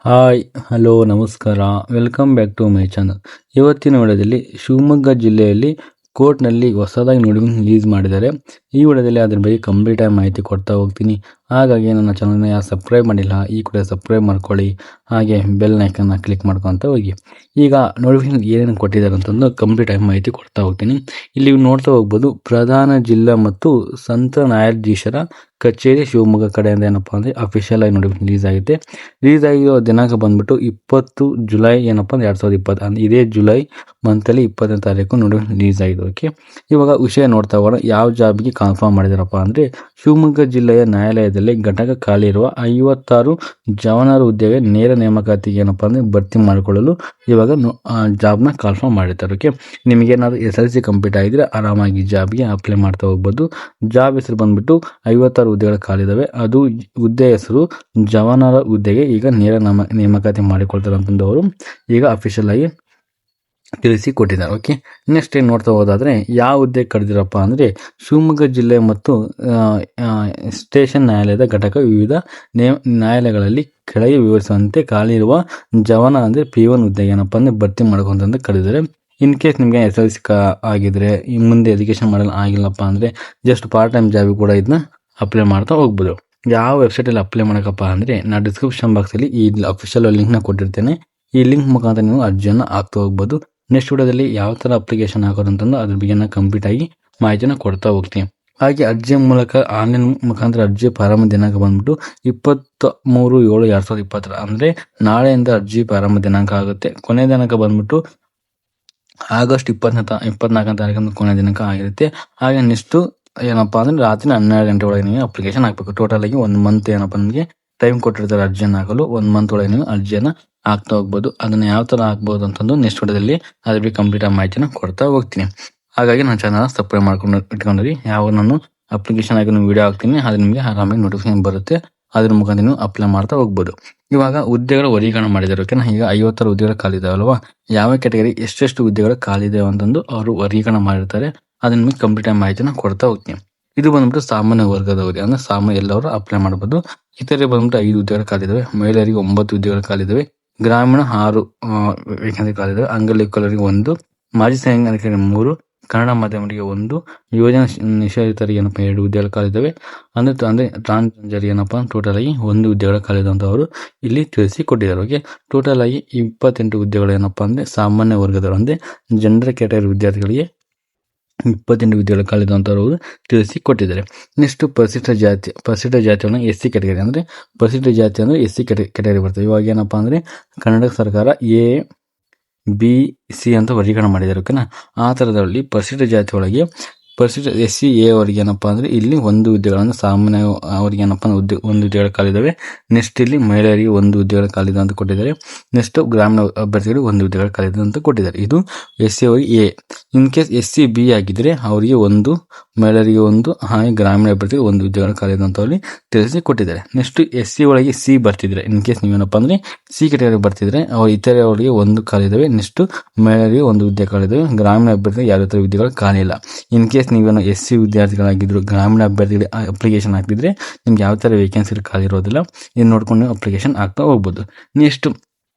Hi hello ನಮಸ್ಕಾರ welcome back to my channel. ಇವತ್ತಿನ ವಿಡಿಯೋದಲ್ಲಿ ಶಿವಮೊಗ್ಗ ಜಿಲ್ಲೆಯಲ್ಲಿ ಕೋರ್ಟ್ನಲ್ಲಿ ಹೊಸದಾಗಿ ನೋಟಿಫಿಕೇಶನ್ ರಿಲೀಸ್ ಮಾಡಿದ್ದಾರೆ. ಈ ವಿಡಿಯೋದಲ್ಲಿ ಅದ್ರ ಬಗ್ಗೆ ಕಂಪ್ಲೀಟ್ ಆಗಿ ಮಾಹಿತಿ ಕೊಡ್ತಾ ಹೋಗ್ತೀನಿ. ಹಾಗಾಗಿ ನನ್ನ ಚಾನಲ್ನ ಯಾರು ಸಬ್ಸ್ಕ್ರೈಬ್ ಮಾಡಿಲ್ಲ ಈ ಕೂಡ ಸಬ್ಸ್ಕ್ರೈಬ್ ಮಾಡ್ಕೊಳ್ಳಿ, ಹಾಗೆ ಬೆಲ್ ಐಕನ್ನ ಕ್ಲಿಕ್ ಮಾಡ್ಕೊತ ಹೋಗಿ. ಈಗ ನೋಟಿಫಿಕೇಶನ್ ಏನೇನು ಕೊಟ್ಟಿದ್ದಾರೆ ಅಂತಂದು ಕಂಪ್ಲೀಟ್ ಆಗಿ ಮಾಹಿತಿ ಕೊಡ್ತಾ ಹೋಗ್ತೀನಿ. ಇಲ್ಲಿ ನೋಡ್ತಾ ಹೋಗ್ಬೋದು, ಪ್ರಧಾನ ಜಿಲ್ಲಾ ಮತ್ತು ಸಂತ ನ್ಯಾಯಾಧೀಶರ ಕಚೇರಿ ಶಿವಮೊಗ್ಗ ಕಡೆಯಿಂದ ಏನಪ್ಪಾ ಅಂದರೆ ಅಫಿಷಿಯಲ್ ಆಗಿ ನೋಟಿಫಿಕೇಶನ್ ರಿಲೀಸ್ ಆಗಿದೆ. ರಿಲೀಸ್ ಆಗಿರೋ ದಿನಾಂಕ ಬಂದ್ಬಿಟ್ಟು 20 ಜುಲೈ ಏನಪ್ಪ ಅಂದ್ರೆ 2020 ಅಂದರೆ ಇದೇ ಜುಲೈ ಮಂತಲ್ಲಿ 20ನೇ ತಾರೀಕು ನೋಟಿಫಿಕೇಶನ್ ರಿಲೀಸ್ ಆಗಿದೆ. ಓಕೆ, ಇವಾಗ ವಿಷಯ ನೋಡ್ತಾ ಹೋಗೋಣ. ಯಾವ ಜಾಬ್ಗೆ ಕನ್ಫರ್ಮ್ ಮಾಡಿದಾರಪ್ಪ ಅಂದರೆ ಶಿವಮೊಗ್ಗ ಜಿಲ್ಲೆಯ ನ್ಯಾಯಾಲಯದಲ್ಲಿ ಘಟಕ ಖಾಲಿ ಇರುವ 56 ಜವಾನರ ಹುದ್ದೆಗೆ ನೇರ ನೇಮಕಾತಿಗೆ ಏನಪ್ಪ ಅಂದರೆ ಭರ್ತಿ ಮಾಡಿಕೊಳ್ಳಲು ಇವಾಗ ಜಾಬ್ನ ಕನ್ಫರ್ಮ್ ಮಾಡಿರ್ತಾರೆ. ಓಕೆ, ನಿಮಗೇನಾದ್ರು SLC ಕಂಪ್ಲೀಟ್ ಆಗಿದ್ರೆ ಆರಾಮಾಗಿ ಜಾಬ್ಗೆ ಅಪ್ಲೈ ಮಾಡ್ತಾ ಹೋಗ್ಬೋದು. ಜಾಬ್ ಹೆಸರು ಬಂದ್ಬಿಟ್ಟು 56 ಹುದ್ದೆಗಳು ಖಾಲಿದಾವೆ. ಅದು ಹುದ್ದೆ ಹೆಸರು ಜವಾನರ ಹುದ್ದೆಗೆ ಈಗ ನೇರ ನೇಮಕಾತಿ ಮಾಡಿಕೊಳ್ತಾರೆ ಅಂತಂದು ಅವರು ಈಗ ಅಫಿಷಿಯಲ್ ಆಗಿ ತಿಳಿಸಿಕೊಟ್ಟಿದ್ದಾರೆ. ಓಕೆ, ನೆಕ್ಸ್ಟ್ ಏನು ನೋಡ್ತಾ ಹೋದಾದ್ರೆ ಯಾವ ಹುದ್ದೆ ಕರೆದಿರಪ್ಪ ಅಂದರೆ ಶಿವಮೊಗ್ಗ ಜಿಲ್ಲೆ ಮತ್ತು ಸ್ಟೇಷನ್ ನ್ಯಾಯಾಲಯದ ಘಟಕ ವಿವಿಧ ನ್ಯಾಯಾಲಯಗಳಲ್ಲಿ ಕೆಳಗೆ ವಿವರಿಸುವಂತೆ ಖಾಲಿ ಇರುವ ಜವಾನ ಅಂದರೆ P1 ಹುದ್ದೆಗೆ ಏನಪ್ಪ ಅಂದರೆ ಭರ್ತಿ ಮಾಡ್ಕೊಂತಂದು ಕರೆದಿದ್ದಾರೆ. ಇನ್ ಕೇಸ್ ನಿಮಗೆ SLC ಆಗಿದ್ರೆ ಈ ಮುಂದೆ ಎಜುಕೇಷನ್ ಮಾಡಲು ಆಗಿಲ್ಲಪ್ಪ ಅಂದರೆ ಜಸ್ಟ್ ಪಾರ್ಟ್ ಟೈಮ್ ಜಾಬಿಗೆ ಕೂಡ ಇದನ್ನ ಅಪ್ಲೈ ಮಾಡ್ತಾ ಹೋಗ್ಬೋದು. ಯಾವ ವೆಬ್ಸೈಟಲ್ಲಿ ಅಪ್ಲೈ ಮಾಡೋಕ್ಕಪ್ಪ ಅಂದರೆ ನಾನು ಡಿಸ್ಕ್ರಿಪ್ಷನ್ ಬಾಕ್ಸಲ್ಲಿ ಈ ಅಫಿಷಿಯಲ್ ಲಿಂಕ್ನ ಕೊಟ್ಟಿರ್ತೇನೆ. ಈ ಲಿಂಕ್ ಮುಖಾಂತರ ನೀವು ಅರ್ಜಿಯನ್ನು ಹಾಕ್ತಾ ಹೋಗ್ಬೋದು. ನೆಕ್ಸ್ಟ್ ವಿಡಿಯೋದಲ್ಲಿ ಯಾವ ಥರ ಅಪ್ಲಿಕೇಶನ್ ಹಾಕೋದು ಅಂತಂದು ಅದ್ರ ಬಗ್ಗೆ ಕಂಪ್ಲೀಟ್ ಆಗಿ ಮಾಹಿತಿನ ಕೊಡ್ತಾ ಹೋಗ್ತೀನಿ. ಹಾಗೆ ಅರ್ಜಿ ಮೂಲಕ ಆನ್ಲೈನ್ ಮುಖಾಂತರ ಅರ್ಜಿ ಪ್ರಾರಂಭ ದಿನಾಂಕ ಬಂದ್ಬಿಟ್ಟು 23/7/2020 ಅಂದರೆ ನಾಳೆಯಿಂದ ಅರ್ಜಿ ಪ್ರಾರಂಭ ದಿನಾಂಕ ಆಗುತ್ತೆ. ಕೊನೆಯ ದಿನಾಂಕ ಬಂದ್ಬಿಟ್ಟು ಆಗಸ್ಟ್ 24ನೇ ತಾರೀಕು ಕೊನೆಯ ದಿನಾಂಕ ಆಗಿರುತ್ತೆ. ಹಾಗೆ ನೆಕ್ಸ್ಟ್ ಏನಪ್ಪಾ ಅಂದ್ರೆ ರಾತ್ರಿ 12 ಗಂಟೆ ಒಳಗೆ ನೀವು ಅಪ್ಲಿಕೇಶನ್ ಹಾಕಬೇಕು. ಟೋಟಲ್ ಆಗಿ 1 ಮಂತ್ ಏನಪ್ಪ ನಿಮಗೆ ಟೈಮ್ ಕೊಟ್ಟಿರ್ತಾರೆ ಅರ್ಜಿಯನ್ನು ಹಾಕಲು. 1 ಮಂತ್ ಒಳಗೆ ನೀವು ಅರ್ಜಿಯನ್ನು ಹಾಕ್ತಾ ಹೋಗ್ಬೋದು. ಅದನ್ನ ಯಾವ ತರ ಹಾಕ್ಬೋದು ಅಂತಂದು ನೆಕ್ಸ್ಟ್ ವಿಡಿಯೋದಲ್ಲಿ ಅದ್ರ ಬಗ್ಗೆ ಕಂಪ್ಲೀಟ್ ಆಗಿ ಮಾಹಿತಿನ ಕೊಡ್ತಾ ಹೋಗ್ತೀನಿ. ಹಾಗಾಗಿ ನನ್ನ ಚಾನಲ್ ಸಬ್ಸ್ಕ್ರೈಬ್ ಮಾಡ್ಕೊಂಡು ಇಟ್ಕೊಂಡ್ರಿ. ಯಾವ ನಾನು ಅಪ್ಲಿಕೇಶನ್ ಆಗಿ ವಿಡಿಯೋ ಹಾಕ್ತೀನಿ ಅದು ನಿಮಗೆ ಆರಾಮಾಗಿ ನೋಟಿಫಿಕೇಶನ್ ಬರುತ್ತೆ. ಅದ್ರ ಮುಖಾಂತರ ನೀವು ಅಪ್ಲೈ ಮಾಡ್ತಾ ಹೋಗ್ಬೋದು. ಇವಾಗ ಹುದ್ದೆಗಳ ವರ್ಗೀಕರಣ ಮಾಡಿದ್ದಾರೆ. ಓಕೆನಾ, ಈಗ 56 ಹುದ್ದೆಗಳು ಖಾಲಿದಾವಲ್ವಾ, ಯಾವ ಕ್ಯಾಟಗರಿ ಎಷ್ಟೆಷ್ಟು ಹುದ್ದೆಗಳು ಖಾಲಿದಾವೆ ಅಂತಂದು ಅವರು ವರ್ಗೀಕರಣ ಮಾಡಿರ್ತಾರೆ. ಅದನ್ನ ನಿಮಗೆ ಕಂಪ್ಲೀಟ್ ಆಗಿ ಮಾಹಿತಿನ ಕೊಡ್ತಾ ಹೋಗ್ತೀನಿ. ಇದು ಬಂದ್ಬಿಟ್ಟು ಸಾಮಾನ್ಯ ವರ್ಗದ ಹುದ್ದೆ ಅಂದ್ರೆ ಸಾಮಾನ್ಯ ಎಲ್ಲರೂ ಅಪ್ಲೈ ಮಾಡಬಹುದು. ಇತರೆ ಬಂದ್ಬಿಟ್ಟು 5 ಹುದ್ದೆಗಳು ಖಾಲಿದಾವೆ. ಮಹಿಳೆಯರಿಗೆ 9 ಹುದ್ದೆಗಳು ಖಾಲಿದಾವೆ. ಗ್ರಾಮೀಣ 6 ವೇಕೆನ್ಸಿ ಖಾಲಿದಾವೆ. ಅಂಗವಿಕಲರಿಗೆ 1, ಮಾಜಿ ಸೈನಿಕರಿಗೆ 3, ಕನ್ನಡ ಮಾಧ್ಯಮರಿಗೆ 1, ಯೋಜನಾ ನಿಷೇಧಿತರಿಗೆ ಏನಪ್ಪ 2 ಹುದ್ದೆಗಳು ಖಾಲಿದಾವೆ. ಅಂದ್ರೆ ಟ್ರಾನ್ಸ್ಜೆಂಡರ್ ಏನಪ್ಪ ಟೋಟಲ್ ಆಗಿ 1 ಹುದ್ದೆಗಳು ಖಾಲಿದೆ ಅಂತ ಅವರು ಇಲ್ಲಿ ತಿಳಿಸಿ ಕೊಟ್ಟಿದ್ದಾರೆ. ಓಕೆ, ಟೋಟಲ್ ಆಗಿ 28 ಹುದ್ದೆಗಳು ಏನಪ್ಪಾ ಅಂದ್ರೆ ಸಾಮಾನ್ಯ ವರ್ಗದವರು ಅಂದ್ರೆ ಜನರಲ್ ಕ್ಯಾಟಗರಿ ವಿದ್ಯಾರ್ಥಿಗಳಿಗೆ 28 ಹುದ್ದೆಗಳು ಖಾಲಿದೆ ಅಂತ ಅವರು ತಿಳಿಸಿ ಕೊಟ್ಟಿದ್ದಾರೆ. ನೆಕ್ಸ್ಟ್ ಪರಿಶಿಷ್ಟ ಜಾತಿಯನ್ನು SC ಕ್ಯಾಟಗರಿ ಅಂದ್ರೆ ಪರಿಶಿಷ್ಟ ಜಾತಿ ಅಂದ್ರೆ SC ಕ್ಯಾಟಗರಿ ಬರ್ತದೆ. ಇವಾಗ ಏನಪ್ಪಾ ಅಂದ್ರೆ ಕರ್ನಾಟಕ ಸರ್ಕಾರ A-B-C ಅಂತ ವರ್ಗೀಕರಣ ಮಾಡಿದ್ದಾರೆ. ಓಕೆನಾ, ಆ ತರದಲ್ಲಿ ಪರಿಶಿಷ್ಟ ಜಾತಿ ಒಳಗೆ ಪರಿಶಿಷ್ಟ SC A ಅವರಿಗೆ ಏನಪ್ಪಾ ಅಂದ್ರೆ ಇಲ್ಲಿ 1 ಹುದ್ದೆಗಳನ್ನು ಸಾಮಾನ್ಯ ಅವರಿಗೆ ಏನಪ್ಪಾ 1 ಹುದ್ದೆಗಳು ಖಾಲಿದಾವೆ. ನೆಕ್ಸ್ಟ್ ಇಲ್ಲಿ ಮಹಿಳೆಯರಿಗೆ 1 ಹುದ್ದೆಗಳು ಖಾಲಿದೆ ಅಂತ ಕೊಟ್ಟಿದ್ದಾರೆ. ನೆಕ್ಸ್ಟ್ ಗ್ರಾಮೀಣ ಅಭ್ಯರ್ಥಿಗಳಿಗೆ 1 ಹುದ್ದೆಗಳು ಖಾಲಿದೆ ಅಂತ ಕೊಟ್ಟಿದ್ದಾರೆ. ಇದು SC ಅವರಿಗೆ A. In case SC B ಆಗಿದ್ರೆ ಅವರಿಗೆ 1, ಮಹಿಳೆಯರಿಗೆ 1, ಹಾಗೆ ಗ್ರಾಮೀಣ ಅಭ್ಯರ್ಥಿಗೆ 1 ಹುದ್ದೆಗಳು ಖಾಲಿದೆ ಅಂತ ಅಲ್ಲಿ ತಿಳಿಸಿ ಕೊಟ್ಟಿದ್ದಾರೆ. ನೆಕ್ಸ್ಟ್ SC ಒಳಗೆ C ಬರ್ತಿದ್ರೆ ಇನ್ ಕೇಸ್ ನೀವೇನಪ್ಪಾ ಅಂದ್ರೆ C ಕ್ಯಾಟಗರಿ ಬರ್ತಿದ್ರೆ ಅವ್ರು ಇತರೆ ಅವರಿಗೆ 1 ಖಾಲಿದಾವೆ. ನೆಕ್ಸ್ಟ್ ಮಹಿಳೆಯರಿಗೆ 1 ಹುದ್ದೆ ಖಾಲಿದಾವೆ. ಗ್ರಾಮೀಣ ಅಭ್ಯರ್ಥಿಗೆ ಯಾವುದೇ ತರ ಹುದ್ದೆಗಳು ಖಾಲಿ ಇಲ್ಲ. ಇನ್ ಕೇಸ್ ನೀವೇನೋ SC ವಿದ್ಯಾರ್ಥಿಗಳಾಗಿದ್ರು ಗ್ರಾಮೀಣ ಅಭ್ಯರ್ಥಿಗಳಿಗೆ ಅಪ್ಲಿಕೇಶನ್ ಹಾಕಿದ್ರೆ ನಿಮ್ಗೆ ಯಾವ ತರ ವೇಕೆನ್ಸಿ ಖಾಲಿ ಇರೋದಿಲ್ಲ. ಇದನ್ನ ನೋಡ್ಕೊಂಡು ನೀವು ಅಪ್ಲಿಕೇಶನ್ ಹಾಕ್ತಾ ಹೋಗ್ಬೋದು. ನೆಕ್ಸ್ಟ್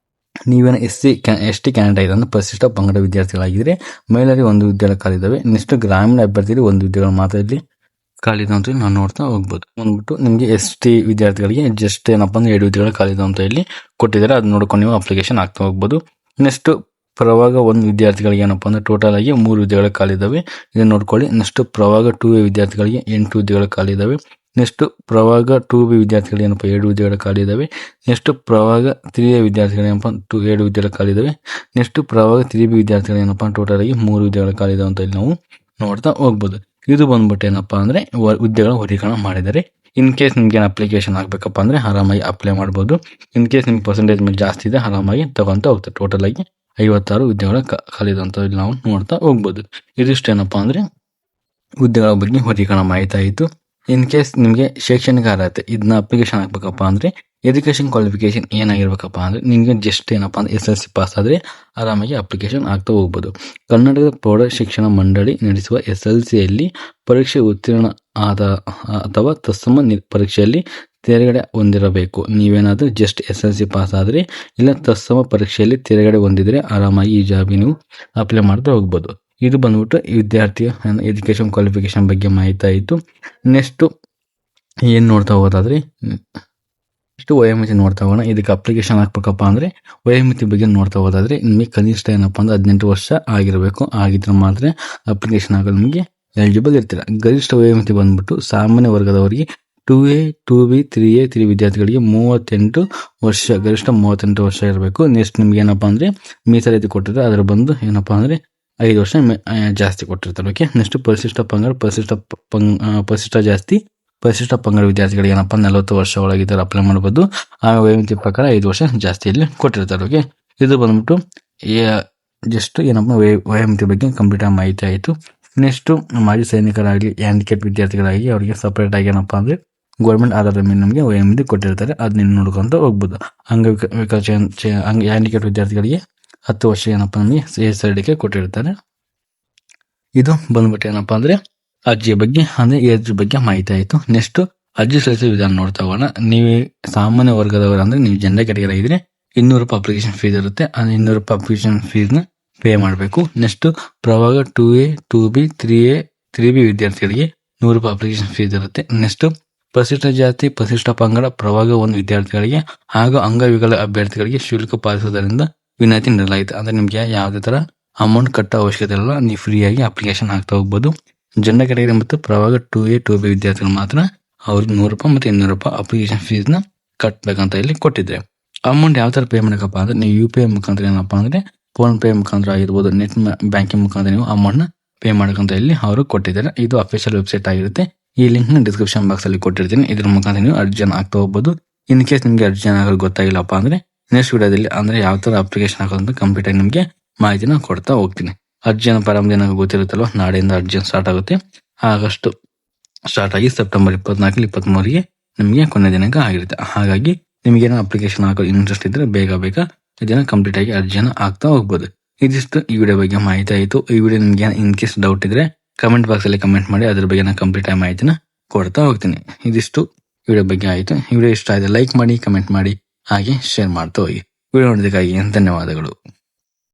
ನೀವೇನು ST ಕ್ಯಾಂಡಿಡೇಟ್ ಆಗಿದೆ ಅಂದ್ರೆ ಪರಿಶಿಷ್ಟ ಪಂಗಡ ವಿದ್ಯಾರ್ಥಿಗಳಾಗಿದ್ರೆ ಮಹಿಳೆಯರಿಗೆ 1 ಹುದ್ದೆಗಳು ಖಾಲಿದಾವೆ. ನೆಕ್ಸ್ಟ್ ಗ್ರಾಮೀಣ ಅಭ್ಯರ್ಥಿಗಳಿಗೆ 1 ಹುದ್ದೆಗಳು ಮಾತ್ರ ಇಲ್ಲಿ ಖಾಲಿದೆ ಅಂತ ನಾವು ನೋಡ್ತಾ ಹೋಗ್ಬೋದು. ಬಂದ್ಬಿಟ್ಟು ನಿಮಗೆ ST ವಿದ್ಯಾರ್ಥಿಗಳಿಗೆ ಜಸ್ಟ್ ಏನಪ್ಪಾ ಅಂದ್ರೆ 2 ಹುದ್ದೆಗಳು ಖಾಲಿದೆ ಅಂತ ಇಲ್ಲಿ ಕೊಟ್ಟಿದ್ದಾರೆ. ಅದನ್ನ ನೋಡ್ಕೊಂಡು ನೀವು ಅಪ್ಲಿಕೇಶನ್ ಹಾಕ್ತಾ ಹೋಗ್ಬೋದು. ನೆಕ್ಸ್ಟ್ ಪ್ರವಾಗ 1 ವಿದ್ಯಾರ್ಥಿಗಳಿಗೆ ಏನಪ್ಪಾ ಅಂದ್ರೆ ಟೋಟಲ್ ಆಗಿ 3 ಹುದ್ದೆಗಳು ಖಾಲಿದಾವೆ. ಇದನ್ನ ನೋಡ್ಕೊಳ್ಳಿ. ನೆಕ್ಸ್ಟ್ ಪ್ರವಾಗ 2A ವಿದ್ಯಾರ್ಥಿಗಳಿಗೆ 8 ಹುದ್ದೆಗಳು ಖಾಲಿದಾವೆ. ನೆಕ್ಸ್ಟ್ ಪ್ರವಾಗ 2B ವಿದ್ಯಾರ್ಥಿಗಳಿಗೆ ಏನಪ್ಪ 2 ಹುದ್ದೆಗಳು ಖಾಲಿದಾವೆ. ನೆಕ್ಸ್ಟ್ ಪ್ರವಾಗ 3A ವಿದ್ಯಾರ್ಥಿಗಳಿಗೆ ಏನಪ್ಪ 2 ಹುದ್ದೆಗಳು ಖಾಲಿದಾವೆ. ನೆಕ್ಸ್ಟ್ ಪ್ರವಾಗ 3B ವಿದ್ಯಾರ್ಥಿಗಳಿಗೆ ಏನಪ್ಪ ಟೋಟಲ್ ಆಗಿ 3 ಹುದ್ದೆಗಳು ಖಾಲಿದಾವೆ ಅಂತ ಇಲ್ಲಿ ನಾವು ನೋಡ್ತಾ ಹೋಗ್ಬೋದು. ಇದು ಬಂದ್ಬಿಟ್ಟು ಏನಪ್ಪಾ ಅಂದ್ರೆ ಹುದ್ದೆಗಳ ವರ್ಗೀಕರಣ ಮಾಡಿದ್ದಾರೆ. ಇನ್ ಕೇಸ್ ನಿಮ್ಗೆ ಏನು ಅಪ್ಲಿಕೇಶನ್ ಆಗ್ಬೇಕಪ್ಪ ಅಂದ್ರೆ ಆರಾಮಾಗಿ ಅಪ್ಲೈ ಮಾಡ್ಬೋದು. ಇನ್ ಕೇಸ್ ನಿಮ್ಗೆ ಪರ್ಸೆಂಟೇಜ್ ಮೇಲೆ ಜಾಸ್ತಿ ಇದೆ ಆರಾಮಾಗಿ ತಗೊಂತ ಹೋಗ್ತಾರೆ. ಟೋಟಲ್ ಆಗಿ 56 ಹುದ್ದೆಗಳ ಖಾಲಿದೆ ಅಂತ ಇಲ್ಲಿ ನಾವು ನೋಡ್ತಾ ಹೋಗ್ಬೋದು. ಇದಿಷ್ಟು ಏನಪ್ಪಾ ಅಂದ್ರೆ ಹುದ್ದೆಗಳ ಬಗ್ಗೆ ವರ್ಗೀಕರಣ ಮಾಹಿತಿ ಆಯಿತು. ಇನ್ ಕೇಸ್ ನಿಮಗೆ ಶೈಕ್ಷಣಿಕ ಅರ್ಹತೆ ಇದನ್ನ ಅಪ್ಲಿಕೇಶನ್ ಹಾಕ್ಬೇಕಪ್ಪ ಅಂದ್ರೆ ಎಜುಕೇಶನ್ ಕ್ವಾಲಿಫಿಕೇಶನ್ ಏನಾಗಿರ್ಬೇಕಪ್ಪ ಅಂದ್ರೆ ನಿಮಗೆ ಜಸ್ಟ್ ಏನಪ್ಪಾ ಅಂದ್ರೆ SLC ಪಾಸ್ ಆದ್ರೆ ಆರಾಮಾಗಿ ಅಪ್ಲಿಕೇಶನ್ ಆಗ್ತಾ ಹೋಗ್ಬೋದು. ಕರ್ನಾಟಕದ ಪ್ರೌಢ ಶಿಕ್ಷಣ ಮಂಡಳಿ ನಡೆಸುವ SLCಯಲ್ಲಿ ಪರೀಕ್ಷೆ ಉತ್ತೀರ್ಣ ಆದ ಅಥವಾ ತತ್ಸಮ ಪರೀಕ್ಷೆಯಲ್ಲಿ ತೇರ್ಗಡೆ ಹೊಂದಿರಬೇಕು. ನೀವೇನಾದರೂ ಜಸ್ಟ್ SSLC ಪಾಸ್ ಆದರೆ ಇಲ್ಲ ತತ್ಸಮ ಪರೀಕ್ಷೆಯಲ್ಲಿ ತೇರ್ಗಡೆ ಹೊಂದಿದ್ರೆ ಆರಾಮಾಗಿ ಈ ಜಾಬ್ಗೆ ನೀವು ಅಪ್ಲೈ ಮಾಡ್ತಾ ಹೋಗ್ಬೋದು. ಇದು ಬಂದ್ಬಿಟ್ಟು ವಿದ್ಯಾರ್ಥಿಯ ಎಜುಕೇಶನ್ ಕ್ವಾಲಿಫಿಕೇಶನ್ ಬಗ್ಗೆ ಮಾಹಿತಿ ಆಯಿತು. ನೆಕ್ಸ್ಟ್ ಏನು ನೋಡ್ತಾ ಹೋಗೋದಾದ್ರೆ ನೆಕ್ಸ್ಟ್ ವಯೋಮಿತಿ ನೋಡ್ತಾ ಹೋಗೋಣ. ಇದಕ್ಕೆ ಅಪ್ಲಿಕೇಶನ್ ಹಾಕ್ಬೇಕಪ್ಪ ಅಂದರೆ ವಯೋಮಿತಿ ಬಗ್ಗೆ ನೋಡ್ತಾ ಹೋಗೋದಾದ್ರೆ ನಿಮಗೆ ಕನಿಷ್ಠ ಏನಪ್ಪ ಅಂದ್ರೆ 18 ವರ್ಷ ಆಗಿರಬೇಕು. ಆಗಿದ್ರೆ ಮಾತ್ರ ಅಪ್ಲಿಕೇಶನ್ ಹಾಕೋದು ನಿಮಗೆ ಎಲಿಜಿಬಲ್ ಇರ್ತೀರ. ಗರಿಷ್ಠ ವಯೋಮಿತಿ ಬಂದ್ಬಿಟ್ಟು ಸಾಮಾನ್ಯ ವರ್ಗದವರಿಗೆ 2A 2B 3A 3 ವಿದ್ಯಾರ್ಥಿಗಳಿಗೆ 38 ವರ್ಷ, ಗರಿಷ್ಠ 38 ವರ್ಷ ಇರಬೇಕು. ನೆಕ್ಸ್ಟ್ ನಿಮ್ಗೆ ಏನಪ್ಪಾ ಅಂದ್ರೆ ಮೀಸಲಾತಿ ಕೊಟ್ಟಿರ್ತಾರೆ, ಅದರ ಬಂದು ಏನಪ್ಪಾ ಅಂದ್ರೆ 5 ವರ್ಷ ಜಾಸ್ತಿ ಕೊಟ್ಟಿರ್ತಾರೆ. ಓಕೆ. ನೆಕ್ಸ್ಟ್ ಪರಿಶಿಷ್ಟ ಪಂಗಡ, ಪರಿಶಿಷ್ಟ ಜಾಸ್ತಿ, ಪರಿಶಿಷ್ಟ ಪಂಗಡ ವಿದ್ಯಾರ್ಥಿಗಳಿಗೆ ಏನಪ್ಪ 40 ವರ್ಷ ಒಳಗಿದ್ದಾರೆ ಅಪ್ಲೈ ಮಾಡಬಹುದು. ಆ ವಯೋಮಿತಿ ಪ್ರಕಾರ 5 ವರ್ಷ ಜಾಸ್ತಿಯಲ್ಲಿ ಕೊಟ್ಟಿರ್ತಾರೆ. ಓಕೆ. ಇದು ಬಂದ್ಬಿಟ್ಟು ಜಸ್ಟ್ ಏನಪ್ಪ ವಯೋಮಿತಿ ಬಗ್ಗೆ ಕಂಪ್ಲೀಟ್ ಆಗಿ ಮಾಹಿತಿ ಆಯಿತು. ನೆಕ್ಸ್ಟ್ ಮಾಜಿ ಸೈನಿಕರಾಗಲಿ ಹ್ಯಾಂಡಿಕ್ಯಾಪ್ ವಿದ್ಯಾರ್ಥಿಗಳಾಗಿ ಅವರಿಗೆ ಸಪರೇಟ್ ಆಗಿ ಏನಪ್ಪಾ ಅಂದ್ರೆ ಗೌರ್ಮೆಂಟ್ ಆಧಾರದ ಮೇಲೆ ನಮಗೆ ವಯೋಮಿತಿ ಕೊಟ್ಟಿರ್ತಾರೆ, ಅದನ್ನ ನೋಡ್ಕೊಂತ ಹೋಗ್ಬೋದು. ಹ್ಯಾಂಡಿಕ್ಯಾಪ್ ವಿದ್ಯಾರ್ಥಿಗಳಿಗೆ 10 ವರ್ಷ ಏನಪ್ಪ ನಮಗೆ SRDK ಕೊಟ್ಟಿರ್ತಾರೆ. ಇದು ಬಂದ್ಬಿಟ್ಟು ಏನಪ್ಪಾ ಅಂದ್ರೆ ಅರ್ಜಿ ಬಗ್ಗೆ ಅಂದ್ರೆ ಏಜ್ ಬಗ್ಗೆ ಮಾಹಿತಿ ಆಯಿತು. ನೆಕ್ಸ್ಟ್ ಅರ್ಜಿ ಸಲ್ಲಿಸುವ ವಿಧಾನ ನೋಡ್ತಾ ಹೋಗೋಣ. ನೀವು ಸಾಮಾನ್ಯ ವರ್ಗದವರು ಅಂದ್ರೆ ನೀವು ಜನರಲ್ ಕ್ಯಾಟಗರಿ ಆಗಿದ್ರೆ 200 ರೂಪಾಯಿ ಅಪ್ಲಿಕೇಶನ್ ಫೀಸ್ ಇರುತ್ತೆ. ಆ 200 ರೂಪಾಯಿ ಅಪ್ಲಿಕೇಶನ್ ಫೀಸ್ನ ಪೇ ಮಾಡಬೇಕು. ನೆಕ್ಸ್ಟ್ ಪ್ರಭಾಗ 2A 2B 3A 3B ವಿದ್ಯಾರ್ಥಿಗಳಿಗೆ 100 ರೂಪಾಯಿ ಅಪ್ಲಿಕೇಶನ್ ಫೀಸ್ ಇರುತ್ತೆ. ನೆಕ್ಸ್ಟ್ ಪರಿಶಿಷ್ಟ ಜಾತಿ, ಪರಿಶಿಷ್ಟ ಪಂಗಡ ಪ್ರಭಾಗ 1 ವಿದ್ಯಾರ್ಥಿಗಳಿಗೆ ಹಾಗೂ ಅಂಗವಿಕಲ ಅಭ್ಯರ್ಥಿಗಳಿಗೆ ಶುಲ್ಕ ಪಾಲಿಸುವುದರಿಂದ ವಿನಾಯಿತಿ ನೀಡಲಾಯಿತು. ಅಂದ್ರೆ ನಿಮ್ಗೆ ಯಾವುದೇ ತರ ಅಮೌಂಟ್ ಕಟ್ಟೋ ಅವಶ್ಯಕತೆ ಇಲ್ಲ, ನೀವು ಫ್ರೀಯಾಗಿ ಅಪ್ಲಿಕೇಶನ್ ಹಾಕ್ತಾ ಹೋಗ್ಬೋದು. ಜನರಲ್ ಕ್ಯಾಟಗರಿ ಮತ್ತು ಪ್ರಭಾಗ 2A 2B ವಿದ್ಯಾರ್ಥಿಗಳು ಮಾತ್ರ ಅವ್ರಿಗೆ 100 ರೂಪಾಯಿ ಮತ್ತು 200 ರೂಪಾಯಿ ಅಪ್ಲಿಕೇಶನ್ ಫೀಸ್ನ ಕಟ್ಟಬೇಕಂತ ಇಲ್ಲಿ ಕೊಟ್ಟಿದ್ರೆ. ಅಮೌಂಟ್ ಯಾವ ತರ ಪೇ ಮಾಡಬೇಕಪ್ಪ ಅಂದ್ರೆ ನೀವು UPI ಮುಖಾಂತರ ಏನಪ್ಪಾ ಅಂದ್ರೆ ಫೋನ್ ಪೇ ಮುಖಾಂತರ ಆಗಿರ್ಬೋದು, ನೆಟ್ ಬ್ಯಾಂಕಿಂಗ್ ಮುಖಾಂತರ ನೀವು ಅಮೌಂಟ್ ನ ಪೇ ಮಾಡಬೇಕಂತ ಇಲ್ಲಿ ಅವರು ಕೊಟ್ಟಿದ್ದಾರೆ. ಇದು ಅಫಿಷಿಯಲ್ ವೆಬ್ಸೈಟ್ ಆಗಿರುತ್ತೆ. ಈ ಲಿಂಕ್ ನ ಡಿಸ್ಕ್ರಿಪ್ಷನ್ ಬಾಕ್ಸ್ ಅಲ್ಲಿ ಕೊಟ್ಟಿರ್ತೀನಿ. ಇದ್ರ ಮುಖಾಂತರ ನೀವು ಅರ್ಜಿಯನ್ನು ಹಾಕ್ತಾ ಹೋಗ್ಬೋದು. ಇನ್ ಕೇಸ್ ನಿಮ್ಗೆ ಅರ್ಜಿಯನ್ನು ಹಾಕೋದು ಗೊತ್ತಾಗಿಲ್ಲಪ್ಪ ಅಂದ್ರೆ ನೆಕ್ಸ್ಟ್ ವಿಡಿಯೋದಲ್ಲಿ ಅಂದ್ರೆ ಯಾವ ತರ ಅಪ್ಲಿಕೇಶನ್ ಹಾಕೋದು ಕಂಪ್ಲೀಟ್ ಆಗಿ ನಿಮಗೆ ಮಾಹಿತಿನ ಕೊಡ್ತಾ ಹೋಗ್ತೀನಿ. ಅರ್ಜಿಯನ್ನು ಪ್ರಾರಂಭ ಏನಾಗ ಗೊತ್ತಿರುತ್ತಲ್ವ, ನಾಳೆಯಿಂದ ಅರ್ಜಿಯನ್ನು ಸ್ಟಾರ್ಟ್ ಆಗುತ್ತೆ. ಆಗಸ್ಟ್ ಸ್ಟಾರ್ಟ್ ಆಗಿ ಸೆಪ್ಟೆಂಬರ್ 24 23ಗೆ ನಿಮಗೆ ಕೊನೆ ದಿನಾಂಕ ಆಗಿರುತ್ತೆ. ಹಾಗಾಗಿ ನಿಮಗೇನೋ ಅಪ್ಲಿಕೇಶನ್ ಹಾಕೋ ಇಂಟ್ರೆಸ್ಟ್ ಇದ್ರೆ ಬೇಗ ಇದನ್ನ ಕಂಪ್ಲೀಟ್ ಆಗಿ ಅರ್ಜಿಯನ್ನು ಹಾಕ್ತಾ ಹೋಗ್ಬೋದು. ಇದಿಷ್ಟು ಈ ವಿಡಿಯೋ ಬಗ್ಗೆ ಮಾಹಿತಿ ಆಯಿತು. ಈ ವಿಡಿಯೋ ನಿಮ್ಗೆ ಇನ್ ಕೇಸ್ ಡೌಟ್ ಇದ್ರೆ ಕಮೆಂಟ್ ಬಾಕ್ಸ್ ಅಲ್ಲಿ ಕಮೆಂಟ್ ಮಾಡಿ, ಅದ್ರ ಬಗ್ಗೆ ನಾನು ಕಂಪ್ಲೀಟ್ ಆಗಿ ಮಾಹಿತಿನ ಕೊಡ್ತಾ ಹೋಗ್ತೀನಿ. ಇದಿಷ್ಟು ವಿಡಿಯೋ ಬಗ್ಗೆ ಆಯಿತು. ಈ ವಿಡಿಯೋ ಇಷ್ಟ ಆಗಿದೆ ಲೈಕ್ ಮಾಡಿ, ಕಮೆಂಟ್ ಮಾಡಿ, ಹಾಗೆ ಶೇರ್ ಮಾಡ್ತಾ ಹೋಗಿ. ವಿಡಿಯೋ ನೋಡೋದಕ್ಕಾಗಿ ಧನ್ಯವಾದಗಳು.